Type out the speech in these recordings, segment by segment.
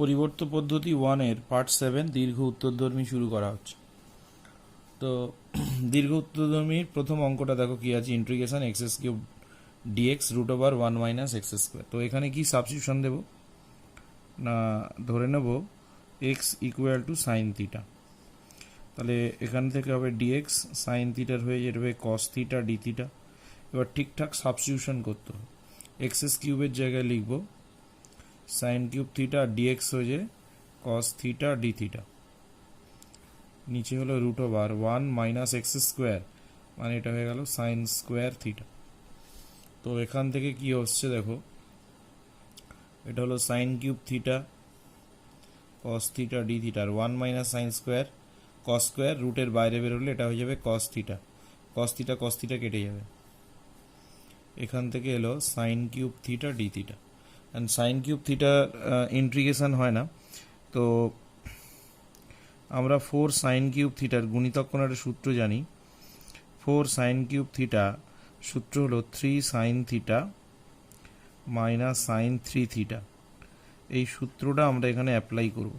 পরিবর্ত পদ্ধতি 1 এর পার্ট 7 দীর্ঘ উত্তরধর্মী শুরু করা হচ্ছে। তো দীর্ঘ উত্তরধর্মীর প্রথম অঙ্কটা দেখো কি আছে, integration x cube dx root over 1 minus x square. তো এখানে কি সাবস্টিটিউশন দেব না, ধরে নেব x equal to sine theta. তাহলে এখান থেকে হবে ডিএক্স সাইন থিটার হয়ে যেতে কস থিটা ডি থিটা। এবার ঠিকঠাক সাবস্টিটিউশন করতে হবে। এক্স কিউবের জায়গায় লিখব সাইন কিউব থিটা ডিএক্স হয়ে যায় কস থিটা ডি থিটা। নিচে হলো root over 1 minus x square, মানে এটা হয়ে গেল সাইন স্কোয়ার থিটা। তো এখান থেকে কি হচ্ছে দেখো, এটা হলো sine cube theta cos theta D theta, আর 1 minus sine square cos square রুটের বাইরে বেরোলে এটা হয়ে যাবে কস থিটা। কস থিটা কেটে যাবে। এখান থেকে এলো sign cube theta D theta. And sign cube theta integration হয় না, তো আমরা 4 সাইন কিউব থিটার গুণিতক কোণ একটা সূত্র জানি। 4 সাইন কিউব থিটা সূত্র হলো 3 sine theta minus sine 3 theta. এই সূত্রটা আমরা এখানে অ্যাপ্লাই করব।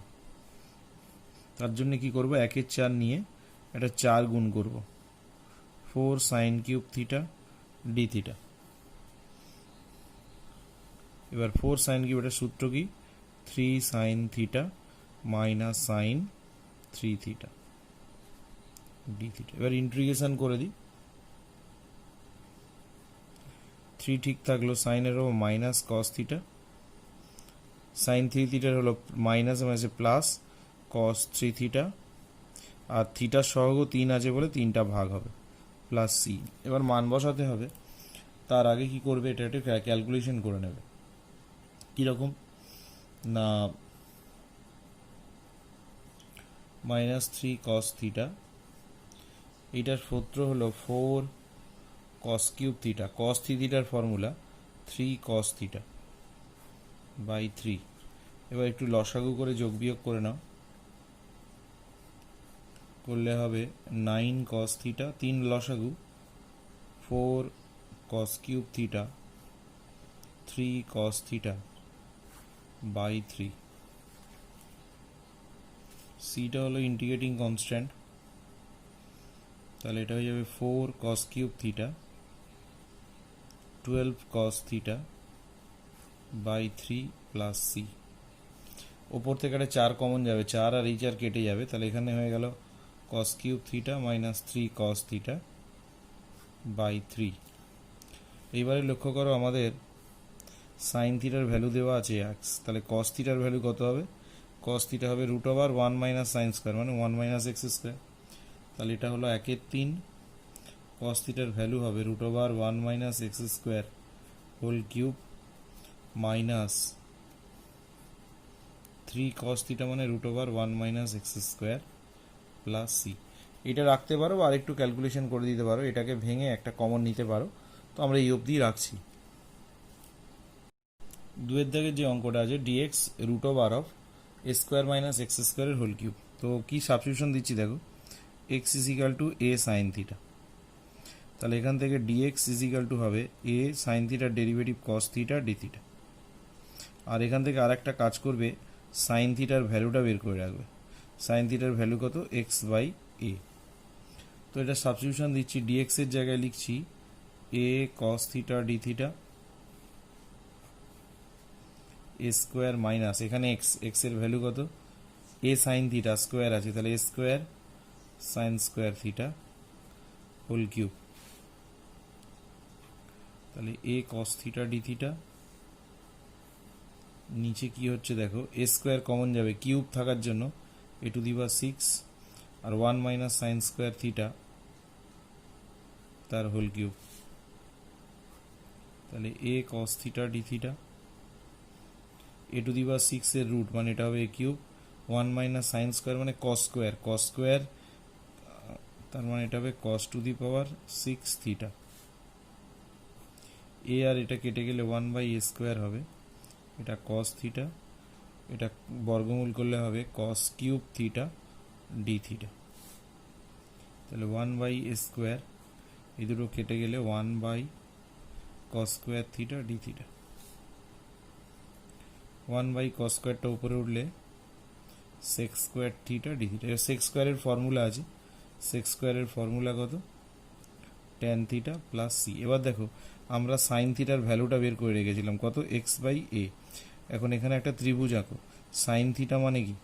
তার জন্য কি করব, 1-এর 4 নিয়ে এটা 4 গুণ করব। 4 sign cube theta D theta. এবার 4 সাইন কিউব, এটা সূত্র কি 3 sine theta minus sine 3 theta D theta. এবার ইন্টিগ্রেশন করে দিই। 3 ঠিক থাকলো, সাইনের হলো মাইনাস কস থিটা, সাইন 3 থিটার হলো মাইনাস মাঝে প্লাস কস 3 থিটা, আর থিটার সহগ 3 আছে বলে 3টা ভাগ হবে প্লাস সি। এবার মান বসাতে হবে। তার আগে কি করবে, এটা একটু ক্যালকুলেশন করে নেবে। কীরকম না, মাইনাস 3 কস থিটা, এইটার সূত্র হলো 4 কস কিউব থিটা, কস 3 থিটার ফর্মুলা 3 কস থিটা বাই 3। এবার একটু লসাগু করে যোগ বিয়োগ করে নাও, করলে হবে 9 কস থিটা, 3 লসাগু 4 cos cube theta 3 cos theta by 3। সিটা হলো ইন্টিগ্রেটিং কনস্ট্যান্ট, তাহলে এটা হয়ে যাবে 4 cos cube theta 12 cos theta by 3 plus c. ওপর থেকে একটা 4 কমন যাবে, 4 আর এই 4 কেটে যাবে, তাহলে এখানে হয়ে গেল cos cube theta minus 3 cos theta by 3। এইবারে লক্ষ্য করো আমাদের সাইন থিটার ভ্যালু দেওয়া আছে এক্স, তাহলে কস থিটার ভ্যালু কত হবে, কস থিটা হবে root over 1 minus sine square, মানে 1 মাইনাস এক্স স্কোয়ার। তাহলে এটা হলো 1-এর 3, কস থিটার ভ্যালু হবে root over 1 minus x square whole cube minus 3 cos theta, মানে root over 1 minus x square plus C. এটা রাখতে পারো আর একটু ক্যালকুলেশন করে দিতে পারো, এটাকে ভেঙে একটা কমন নিতে পারো। তো আমরা এই অবধি রাখছি। 2-এর দাগের যে অঙ্কটা আছে D X root over of A square minus X স্কোয়ারের হোল কিউব। তো কি সাবস্টিটিউশন দিচ্ছি দেখো, X equal to A sine theta. তাহলে এখান থেকে ডিএক্স ইজিক্যাল টু হবে এ সাইন থিটার derivative cos theta D theta. আর এখান থেকে আর একটা কাজ করবে, সাইন থিটার ভ্যালুটা বের করে রাখবে। সাইন থিটার ভ্যালু কত, এক্স বাই এ। তো এটা সাবস্টিটিউশন দিচ্ছি, ডিএক্স এর জায়গায় লিখছি A cos theta D theta A square minus এখানে এক্স, এক্স এর ভ্যালু কত, এ সাইন থিটা স্কোয়ার আছে, তাহলে A square sine square theta whole cube. তাহলে A cos theta D theta, নিচে কি হচ্ছে দেখো, এ স্কোয়ার কমন যাবে কিউব থাকার জন্য, এ টু দি পাওয়ার 6 আর 1 মাইনাস সাইন স্কোয়ার থিটা তার হোল কিউব। তাহলে A cos theta D theta, A to the power 6 এর রুট, মানে এটা হবে এ কিউব, 1 মাইনাস সাইন স্কোয়ার মানে কস স্কোয়ার, কস স্কোয়ার তার মানে এটা হবে কস টু দি পাওয়ার 6 থিটা। এ আর এটা কেটে গেলে 1 বাই এ স্কোয়ার হবে, এটা কস থিটা, এটা বর্গমূল করলে হবে কস কিউব থিটা ডি থিটা। তাহলে 1 বাই এ স্কোয়ার, এই দুটো কেটে গেলে 1 by cos square theta D theta. 1/cos স্কোয়ারটা উপরে উঠলে sec square theta D theta. sec স্কোয়ারের ফর্মুলা আছে, sec স্কোয়ারের ফর্মুলা কত, tan থিটা প্লাস সি। এবার দেখো আমরা সাইন থিটার ভ্যালুটা বের করে রেখেছিলাম কত, x/a। এখন এখানে একটা ত্রিভুজ আঁকো, সাইন থিটা মানে কি,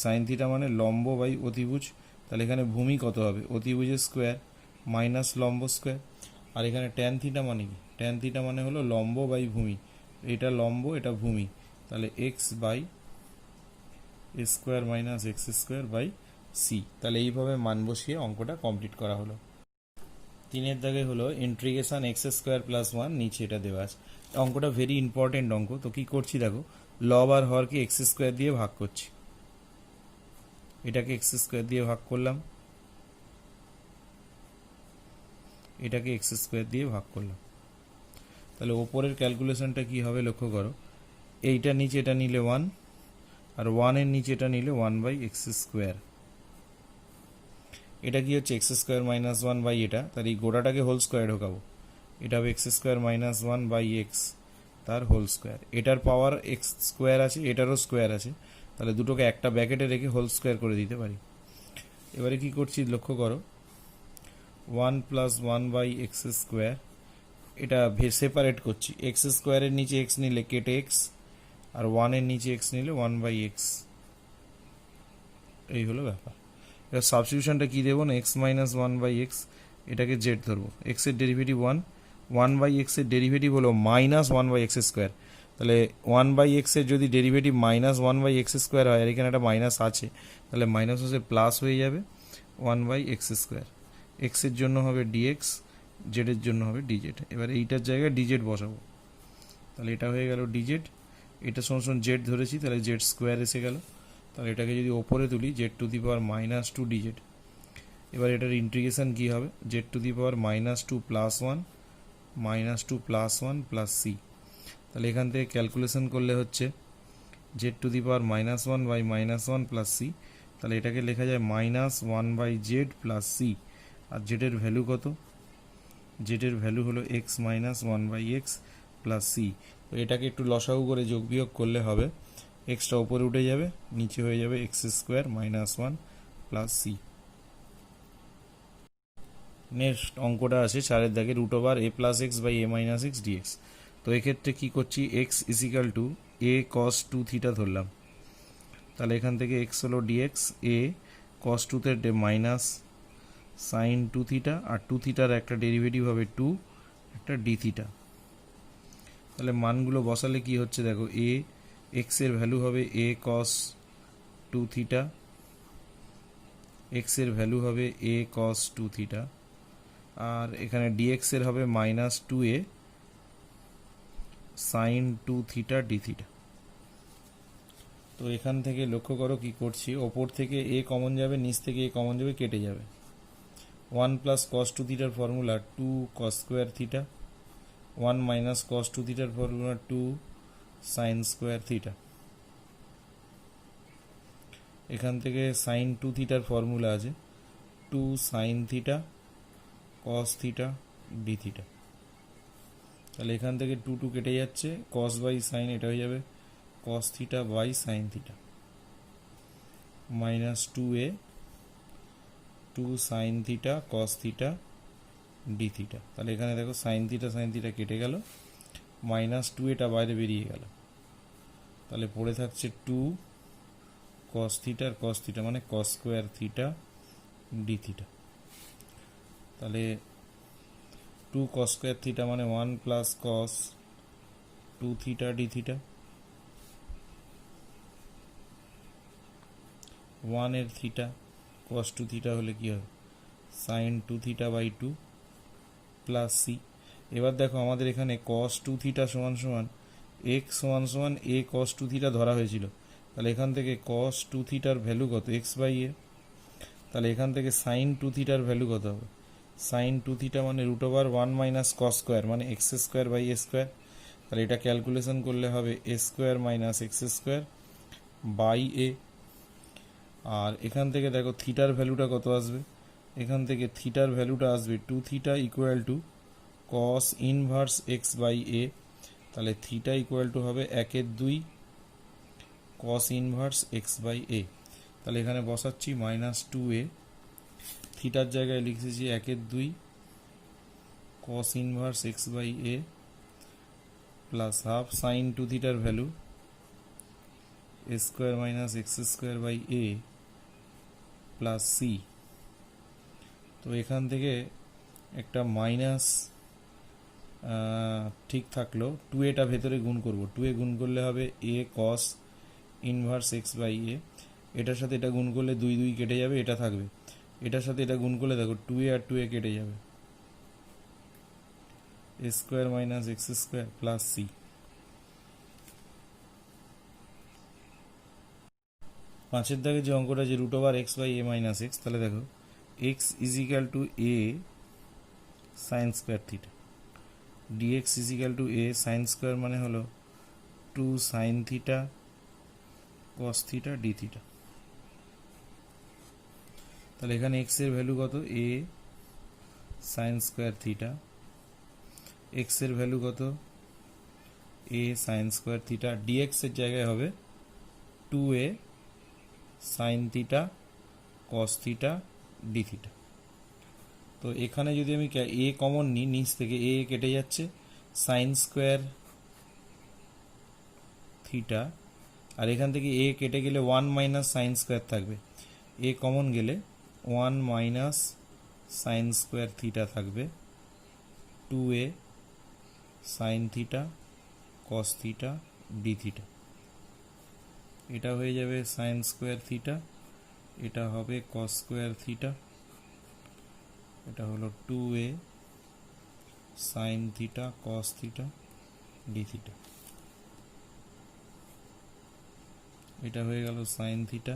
সাইন থিটা মানে লম্ব বাই অতিভুজ। তাহলে এখানে ভূমি কত হবে, অতিভুজের স্কোয়ার মাইনাস লম্ব স্কোয়ার। আর এখানে ট্যান থিটা মানে কি, ট্যান থিটা মানে হলো লম্ব বাই ভূমি, এটা লম্ব এটা ভূমি, তাহলে x/a square minus x square by c. তাহলে এইভাবে মান বসিয়ে অঙ্কটা কমপ্লিট করা হলো। 3 দাগে হলো ইন্টিগ্রেশন এক্স স্কোয়ার প্লাস 1, নিচে এটা দেওয়া আছে। অঙ্কটা ভেরি ইম্পর্টেন্ট অঙ্ক। তো কি করছি দেখো, লব আর হরকে এক্স স্কোয়ার দিয়ে ভাগ করছি, এটাকে এক্স স্কোয়ার দিয়ে ভাগ করলাম, এটাকে এক্স স্কোয়ার দিয়ে ভাগ করলাম। তাহলে ওপরের ক্যালকুলেশনটা কি হবে লক্ষ্য করো, এইটা নিচে এটা নিলে 1, আর 1-এর নিচে এটা নিলে 1/x স্কোয়ার। এটা কি হচ্ছে এক্স স্কোয়ার মাইনাস 1 বাই এটা, তার এই গোটাটাকে হোল স্কোয়ার ঢোকাবো, এটা হবে এক্স স্কোয়ার মাইনাস 1/x তার হোল স্কোয়ার। এটার পাওয়ার এক্স স্কোয়ার আছে, এটারও স্কোয়ার আছে, তাহলে দুটোকে একটা ব্র্যাকেটে রেখে হোল স্কোয়ার করে দিতে পারি। এবারে কি করছি লক্ষ্য করো, 1 + 1/x স্কোয়ার, এটা সেপারেট করছি, এক্স স্কোয়ারের নিচে এক্স নিলে কেটে এক্স, আর 1-এর নিচে এক্স নিলে 1/x। এই হলো ব্যাপার। এবার সাবস্টিটিউশনটা কি দেবো না, এক্স মাইনাস 1/x, এটাকে জেড ধরবো, এক্সের ডেরিভেটিভ 1, 1/x এর ডেরিভেটিভ হলো মাইনাস 1/x স্কোয়ার। তাহলে 1/x এর যদি ডেরিভেটিভ মাইনাস 1/x স্কোয়ার হয়, আর এখানে একটা মাইনাস আছে, তাহলে মাইনাস হচ্ছে প্লাস হয়ে যাবে 1/x স্কোয়ার। এক্সের জন্য হবে dx, জেডের জন্য হবে dz। এবার এইটার জায়গায় dz বসাবো, তাহলে এটা হয়ে গেল dz, এটা সমান জেড ধরেছি, তাহলে জেড স্কোয়ার এসে গেল। তাহলে এটাকে যদি ওপরে তুলি, z⁻² dz। এবার এটার ইন্টিগ্রেশন কি হবে, z⁻² plus 1 -2 plus 1 plus C. তাহলে এখান থেকে ক্যালকুলেশন করলে হচ্ছে z⁻−1 বাই -1 প্লাস সি। তাহলে এটাকে লেখা যায় -1/z প্লাস সি। আর জেডের ভ্যালু কত, জেডের ভ্যালু হলো x-1/x প্লাস সি। তো এটাকে একটু লসাগু করে যোগ বিয়োগ করলে হবে, এক্সটা উপরে উঠে যাবে, নিচে হয়ে যাবে x square -1 plus c. Next অঙ্কটা আছে 4 দাগে, √a + x/a - x dx। তো এক্ষেত্রে কি করছি, x = a cos 2θ ধরলাম, তাহলে এখান থেকে x হলো dx, a cos 2 তে মাইনাস sin 2θ, আর 2θর একটা ডেরিভেটিভ হবে 2, একটা dθ। তাহলে মানগুলো বসালে কি হচ্ছে দেখো, a x এর ভ্যালু হবে a cos 2θ, x এর ভ্যালু হবে a cos 2θ, আর এখানে dx এর হবে -2a sin 2θ dθ। তো এখান থেকে লক্ষ্য করো কি করছি, ওপর থেকে a কমন যাবে, নিচ থেকে a কমন যাবে, কেটে যাবে। 1 + cos 2θর formula 2 cos square theta, 1 - cos 2θর ফর্মুলা 2 sin স্কোয়ার থিটা। এখান থেকে sin 2θর ফর্মুলা আছে 2 sin θ cos θ dθ। তাহলে এখান থেকে 2 2 কেটে যাচ্ছে, cos বাই sin এটা হয়ে যাবে cos θ by sin θ, -2a 2 sin θ cos θ dθ। তাহলে এখানে দেখো sin θ কেটে গেল, -2 এটা বাইরে বেরিয়ে গেল, তাহলে পড়ে থাকছে 2 cos θ, আর cos θ মানে cos স্কোয়ার θ dθ। তাহলে 2 cos স্কোয়ার θ মানে 1 + cos 2θ dθ, 1 এর θ cos 2θ হলে কি হবে, sin 2θ/2 প্লাস সি। এবার দেখো আমাদের এখানে cos 2θ = x = a cos 2θ ধরা হয়েছিল, তাহলে এখান থেকে cos 2θর ভ্যালু কত, x/a। তাহলে এখান থেকে sin 2θর ভ্যালু কত হবে, sin 2θ মানে √1 - cos স্কোয়ার মানে x² স্কোয়ার। তাহলে এটা ক্যালকুলেশন করলে হবে a² - x²/a। আর এখান থেকে দেখো থিটার ভ্যালুটা কত আসবে, এখান থেকে থিটার ভ্যালুটা আসবে 2θ = cos ইনভার্স x/a। তাহলে থিটা = হবে 1/2 cos inverse x by a. তাহলে এখানে বসাচ্ছি -2a, থিটার জায়গায় লিখেছি 1/2 cos inverse x by A plus half sine 2 থিটার value a square minus x square by A plus c. তো এখান থেকে একটা মাইনাস ঠিক থাকলো, 2a ভেতরে গুণ করব, 2a গুণ করলে হবে a cos inverse x by A, এটার সাথে এটা গুণ করলে 2 2 কেটে যাবে, এটা থাকবে, এটার সাথে এটা গুণ করলে দেখো 2a আর 2a কেটে যাবে, a square minus x square plus c. পাঁচের দাগে যে অঙ্কটা যে root over x by A minus x, তাহলে দেখো x is equal to A sine square theta, dx is equal to A sine square মানে হলো 2 sine theta cos theta D theta. তাহলে এখানে এক্স এর ভ্যালু কত, এ সাইন স্কোয়ার থিটা, এক্স এর value কত, এ সাইন স্কোয়ার থিটা, ডিএক্স এর জায়গায় হবে 2a sine theta cos theta D theta. তো এখানে যদি আমি এ কমন নিই, নিচ থেকে এ কেটে যাচ্ছে, সাইন স্কোয়ার থিটা, আর এখান থেকে এ কেটে গেলে 1 মাইনাস সাইন স্কোয়ার থাকবে, এ কমন গেলে 1 মাইনাস সাইন স্কোয়ার থিটা থাকবে, 2a sine theta cos theta D theta. এটা হয়ে যাবে সাইন স্কোয়ার থিটা, এটা হবে কস স্কোয়ার থিটা, এটা হলো 2a sine theta cos theta D theta. এটা হয়ে গেল sine theta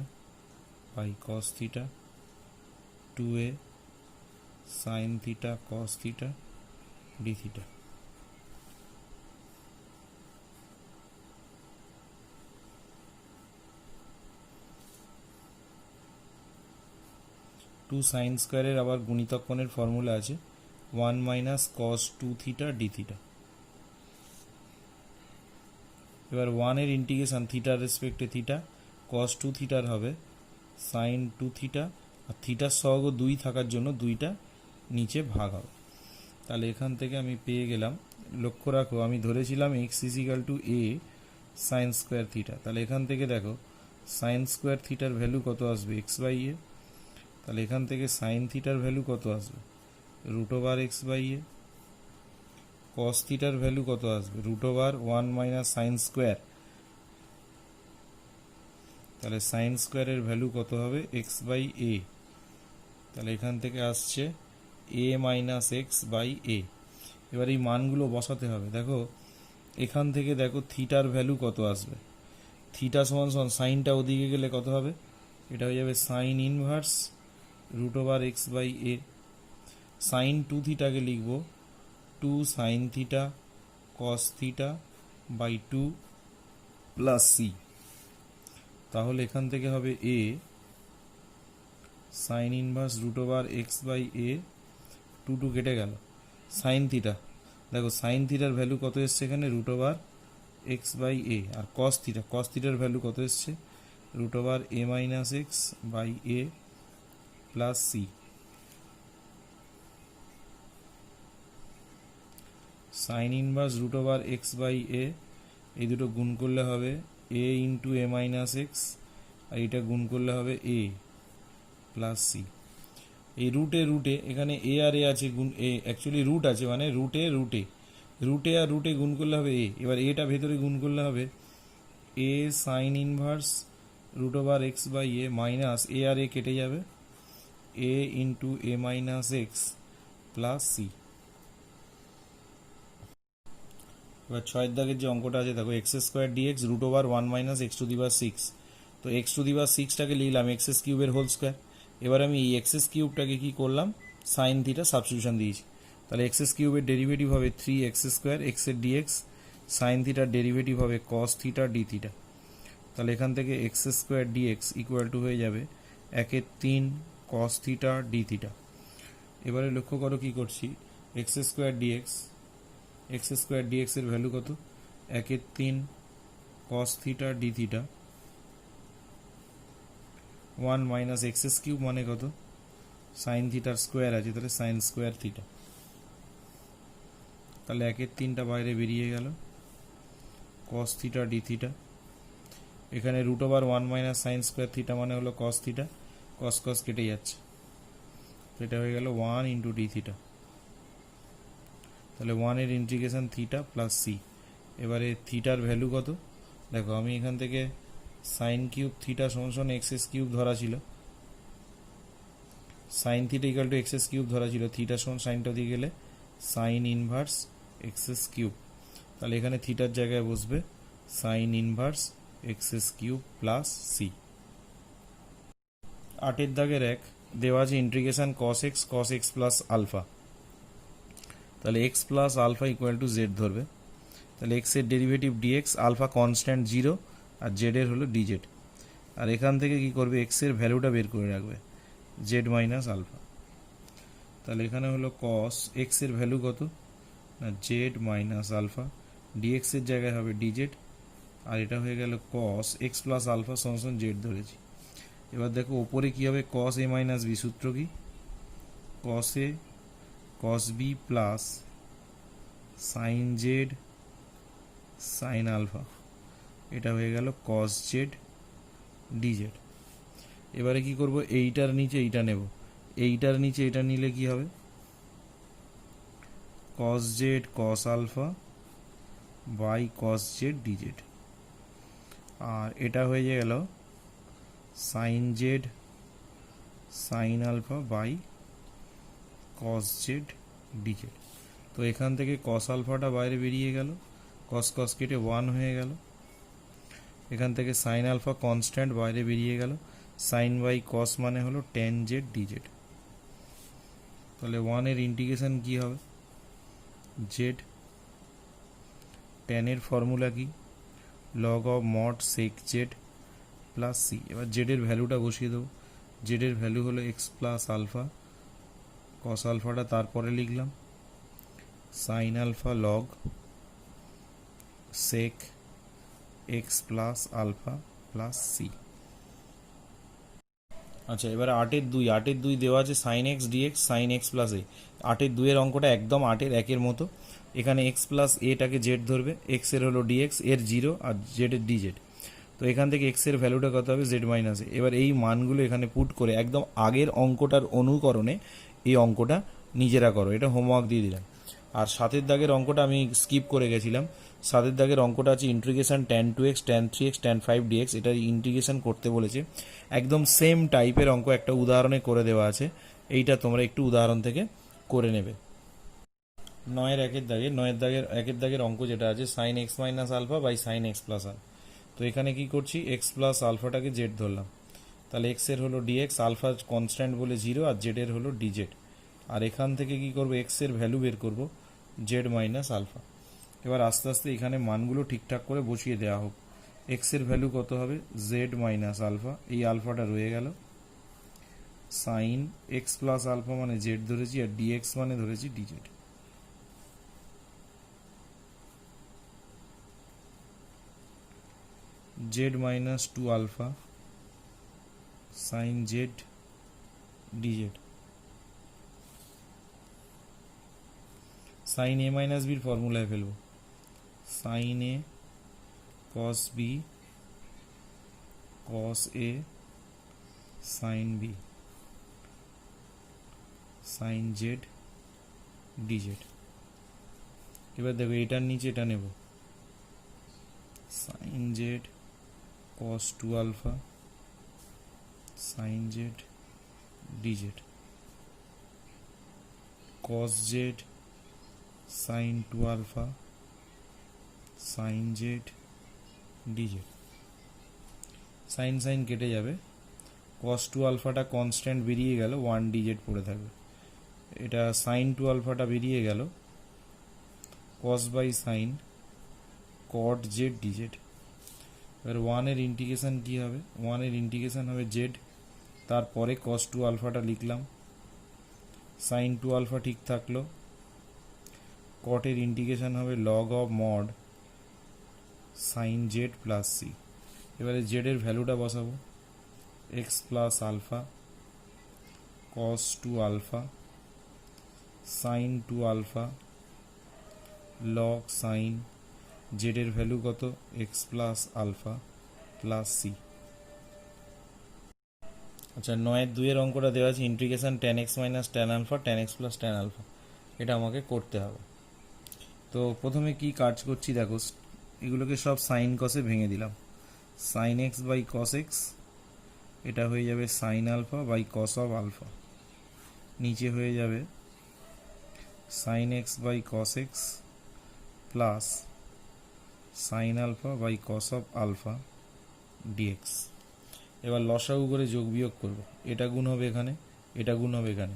by cos theta, 2a sine theta cos theta D theta. Two sine স্কোয়ারের আবার গুণিতক কোণের ফর্মুলা আছে 1 minus cos 2 theta D theta. এবার 1 এর ইন্টিগ্রেশন থিটার রেসপেক্টে থিটা, কস 2 থিটার হবে সাইন 2 থিটা, আর থিটার সহগ 2 থাকার জন্য 2টা নিচে ভাগ হবে। তাহলে এখান থেকে আমি পেয়ে গেলাম, লক্ষ্য রাখো আমি ধরেছিলাম x equal to A sine square theta, তাহলে এখান থেকে দেখো সাইন স্কোয়ার থিটার ভ্যালু কত আসবে, এক্স বাই এ, তাহলে এখান থেকে সাইন থিটার ভ্যালু কত আসবে, root over x by a, cos থিটার ভ্যালু কত আসবে, root over 1 minus sine square, তাহলে সাইন স্কোয়ারের ভ্যালু কত হবে, এক্স বাই এ, তাহলে এখান থেকে আসছে a minus x by a. এবার এই মানগুলো বসাতে হবে, দেখো এখান থেকে দেখো থিটার ভ্যালু কত আসবে, থিটা সমান সমান সাইনটা ওদিকে গেলে কত হবে, এটা হয়ে যাবে sine inverse root over x by A, sine 2 থিটাকে লিখব 2 sine theta cos theta by 2 plus C. তাহলে এখান থেকে হবে A sine inverse root over x by A, 2 কেটে গেল, সাইন থিটা, দেখো সাইন থিটার ভ্যালু কত এসছে এখানে, root over x by A, আর কস থিটা, কস থিটার ভ্যালু কত এসছে, root over A minus x by A plus C. Sign inverse root over x by A, এই দুটো গুণ করলে হবে A into A minus X, আর এটা গুণ করলে হবে এ প্লাস সি। এই রুটে রুটে এখানে এ আর এ আছে, গুণ এ অ্যাকচুয়ালি রুট আছে, মানে রুটে রুটে রুটে আর রুটে গুণ করলে হবে এ, এবার এটা ভেতরে গুণ করলে হবে A sine inverse root over x by A minus A আর এ কেটে যাবে, A into A minus X plus C. এবার 6 দাগের যে অঙ্কটা আছে দেখো X square D X root over 1 minus X to the power 6, তো এক্স টু দি পাওয়ার 6টাকে লিখলাম এক্স এস কিউবের হোল স্কোয়ার। এবার আমি এই এক্স এস কিউবটাকে কি করলাম, সাইন থিটা সাবস্টিটিউশন দিয়েছি, তাহলে এক্স এস কিউবের ডেরিভেটিভ হবে 3 এক্স স্কোয়ার, এক্স এর ডিএক্স, সাইন থিটার ডেরিভেটিভ হবে কস থিটা ডি থিটা। তাহলে এখান থেকে x square dx equal to হয়ে যাবে 1/3 কস থিটা ডি থিটা। এবারে লক্ষ্য করো কি করছি, এক্স স্কোয়ার ডিএক্স এর ভ্যালু কত, 1/3 কস theta D theta one minus x cube মানে কত, সাইন থিটার স্কোয়ার আছে, তাহলে সাইন স্কোয়ার থিটা। তাহলে একের তিনটা বাইরে বেরিয়ে গেল, কস থিটা ডি থিটা। এখানে root over one minus sine square theta মানে হলো কস থিটা, কস কস কেটে যাচ্ছে, এটা হয়ে গেল ওয়ান ইন্টু ডি থিটা। তাহলে ওয়ানের ইন্টিগ্রেশন থিটা প্লাস সি। এবারে থিটার ভ্যালু কত, দেখো আমি এখান থেকে সাইন কিউব থিটা সমান এক্স এস কিউব ধরা ছিল, sine theta equal to X এস কিউব ধরা ছিল, থিটা সমান সাইনটা দিয়ে গেলে সাইন ইনভার্স এক্স এস কিউব। তাহলে এখানে থিটার জায়গায় বসবে সাইন ইনভার্স এক্স এস কিউব প্লাস সি। 8 দাগের 1 দেওয়া আছে integration cos x plus alpha. তাহলে X plus alpha equal to Z ধরবে। তাহলে এক্স এর ডেরিভেটিভ ডিএক্স, আলফা কনস্ট্যান্ট 0 আর জেড এর হলো ডিজেড। আর এখান থেকে কি করবে, এক্স এর ভ্যালুটা বের করে রাখবে, জেড মাইনাস আলফা। তাহলে এখানে হলো কস এক্স এর ভ্যালু কত না জেড মাইনাস আলফা, ডিএক্স এর জায়গায় হবে ডিজেড, আর এটা হয়ে গেল কস এক্স প্লাস আলফা সমান জেড ধরেছি। এবার দেখো ওপরে কি হবে, কস এ মাইনাস বি, সূত্র কি cos A cos B plus sine Z sine alpha, এটা হয়ে গেল কস জেড ডিজেড। এবারে কি করব, এইটার নিচে এইটা নেব, এইটার নিচে এটা নিলে কি হবে, cos Z cos alpha by cos Z D Z, আর এটা হয়ে গেল sine Z sine alpha by cos Z D Z. তো এখান থেকে কস আলফাটা বাইরে বেরিয়ে গেল, কস কস কেটে 1 হয়ে গেল, এখান থেকে সাইন আলফা কনস্ট্যান্ট বাইরে বেরিয়ে গেল, সাইন বাই কস মানে হলো টেন জেড ডিজেড। তাহলে 1 এর ইন্টিগ্রেশন কি হবে, জেড, টেনের ফর্মুলা কি log of mod sec Z plus C. এবার জেডের ভ্যালুটা বসিয়ে দেবো, জেডের ভ্যালু হলো এক্স প্লাস আলফা, কস আলফাটা তারপরে লিখলাম, sine alpha log sec X plus alpha plus C. আচ্ছা এবার 8-2 দেওয়া আছে sine X D X sine x plus A. 8-2 অঙ্কটা একদম 8-1 মতো, এখানে এক্স প্লাস এটাকে জেড ধরবে, এক্স এর হলো ডিএক্স, এর 0 আর জেড এর ডিজেড। তো এখান থেকে এক্স এর ভ্যালুটা কত হবে, জেড মাইনাস এ। এবার এই মানগুলো এখানে পুট করে একদম আগের অঙ্কটার অনুকরণে এই অঙ্কটা নিজেরা করো, এটা হোমওয়ার্ক দিয়ে দিলাম। আর 7 দাগের অঙ্কটা আমি স্কিপ করে গেছিলাম, 7 দাগের অঙ্কটা আছে integration tan 2x tan 3x tan 5 dx, এটা ইন্টিগ্রেশন করতে বলেছে, একদম সেম টাইপের অঙ্ক একটা উদাহরণে করে দেওয়া আছে, এইটা তোমরা একটু উদাহরণ থেকে করে নেবে। 9-এর দাগের অঙ্ক যেটা আছে sine x minus alpha by sine x plus alpha. তো এখানে কি করছি, এক্স প্লাস আলফাটাকে জেড ধরলাম, তাহলে এক্স এর হলো ডিএক্স, আলফা কনস্ট্যান্ট বলে 0 আর জেড এর হলো ডিজেড। আর এখান থেকে কি করব, এক্স এর ভ্যালু বের করব জেড মাইনাস আলফা। এবার আস্তে আস্তে এখানে মানগুলো ঠিকঠাক করে বসিয়ে দেওয়া হোক। এক্স এর ভ্যালু কত হবে, জেড মাইনাস আলফা, এই আলফাটা রয়ে গেল, সাইন এক্স প্লাস আলফা মানে জেড ধরেছি আর ডিএক্স মানে ধরেছি D Z. Z minus 2 alpha sine Z D Z, sine A minus বির ফর্মুলায় ফেলবো, sine A cos B cos A sine B sine Z DZ. এবার দেখো এটার নিচে এটা নেব, sine Z cos 2 alpha sine Z D Z, cos Z sine 2 alpha sine Z D Z. Sine sine কেটে যাবে, কস 2 আলফাটা কনস্ট্যান্ট বেরিয়ে গেল, 1 ডিজেড পড়ে থাকবে, এটা সাইন 2 আলফাটা বেরিয়ে গেল, cos by sine cot z DZ. এবার 1 এর ইন্টিগ্রেশন কি হবে, 1 এর ইন্টিগ্রেশন হবে জেড, তারপরে কস 2 আলফাটা লিখলাম, সাইন 2 আলফা ঠিক থাকলো, কটের ইন্টিগ্রেশন হবে log of mod sine Z plus C. এবারে জেড এর ভ্যালুটা বসাবো, X plus alpha cos two alpha sine two alpha log sine জেডের ভ্যালু কত X plus alpha plus C. আচ্ছা 9-2 অঙ্কটা দেওয়া আছে integration tan X minus tan alpha tan X plus tan alpha, এটা আমাকে করতে হবে। তো প্রথমে কি কাজ করছি দেখো, এগুলোকে সব সাইন কসে ভেঙে দিলাম। Sine x by cos x, এটা হয়ে যাবে sine alpha by cos of alpha, নিচে হয়ে যাবে sine x by cos x plus sine alpha by cos of alpha dx. এবার লসাগু করে যোগ বিয়োগ করবো, এটা গুণ হবে এখানে, এটা গুণ হবে এখানে,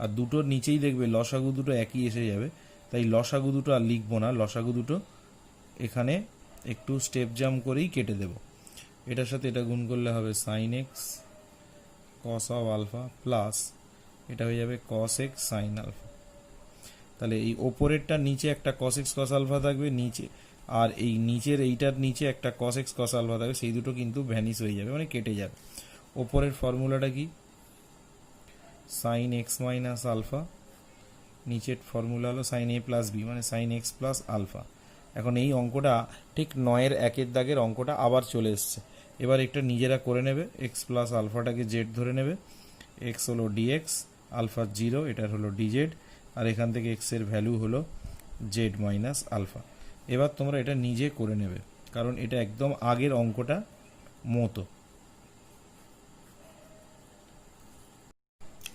আর দুটোর নিচেই দেখবে লসাগু দুটো একই এসে যাবে, তাই লসাগু দুটো আর লিখবো না, লসাগু দুটো এখানে একটু স্টেপ জাম্প করেই কেটে দেব। এটার সাথে এটা গুণ করলে হবে sine x cos of alpha plus এটা হয়ে যাবে কস এক্স সাইন আলফা। তাহলে এই ওপরেরটা নিচে একটা কস এক্স কস আলফা থাকবে নিচে, আর এই নিচের এইটার নিচে একটা কস এক্স কস আলফা থাকবে, সেই দুটো কিন্তু ভ্যানিশ হয়ে যাবে, মানে কেটে যাবে। ওপরের ফর্মুলাটা কি সাইন এক্স মাইনাস আলফা, নিচের ফর্মুলা হলো সাইন এ প্লাস বি মানে সাইন এক্স প্লাস আলফা। এখন এই অঙ্কটা ঠিক 9-1 দাগের অঙ্কটা আবার চলে এসছে। এবার একটা নিজেরা করে নেবে, এক্স প্লাস আলফাটাকে জেড ধরে নেবে, এক্স হলো ডিএক্স, আলফা 0, এটার হলো ডিজেড, আর এখান থেকে এক্স এর ভ্যালু হলো জেড মাইনাস আলফা। এবার তোমরা এটা নিজে করে নেবে, কারণ এটা একদম আগের অঙ্কটা মতো।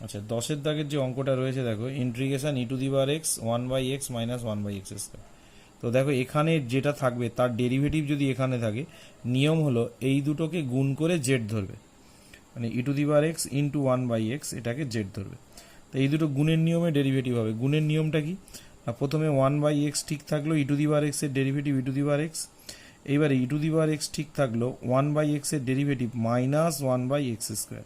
আচ্ছা 10-এর দাগের যে অঙ্কটা রয়েছে দেখো, integration E to the power x 1/x minus 1/x square. তো দেখো এখানে যেটা থাকবে তার ডেরিভেটিভ যদি এখানে থাকে, নিয়ম হলো এই দুটোকে গুণ করে জেড ধরবে, মানে E to the power X into 1/x এটাকে জেড ধরবে। তো এই দুটো গুণের নিয়মে ডেরিভেটিভ হবে। গুণের নিয়মটা কি না, প্রথমে 1/x ঠিক থাকলো, ই টু দি পাওয়ার এক্স এর derivative E to the power x, এইবারে ই টু দি পাওয়ার এক্স ঠিক থাকলো 1/x এর derivative minus 1/x square,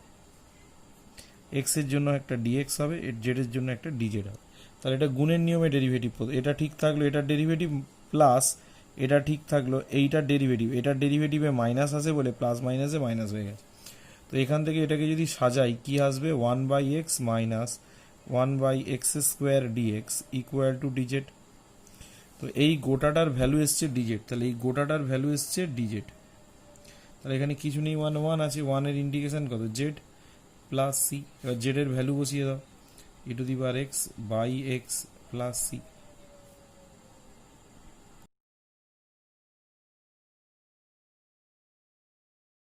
x এর জন্য একটা ডিএক্স হবে, জেড এর জন্য একটা ডিজেড হবে। তাহলে এটা গুণের নিয়মে ডেরিভেটিভ, এটা ঠিক থাকলো এটার ডেরিভেটিভ প্লাস এটা ঠিক থাকলো এইটার ডেরিভেটিভ, এটার ডেরিভেটিভে মাইনাস আছে বলে প্লাস মাইনাসে মাইনাস হয়ে গেছে। তো এখান থেকে এটাকে যদি সাজাই কি আসবে 1/x minus 1/x square dx equal to dz. তো এই গোটাটার ভ্যালু এসছে ডিজেড, তাহলে এই গোটাটার ভ্যালু এসছে ডিজেড। তাহলে এখানে কিছু নেই, 1 আছে, 1 এর ইন্টিগ্রেশন কত জেড প্লাস সি। এবার জেড এর ভ্যালু বসিয়ে দাও, E to the power X by X plus C.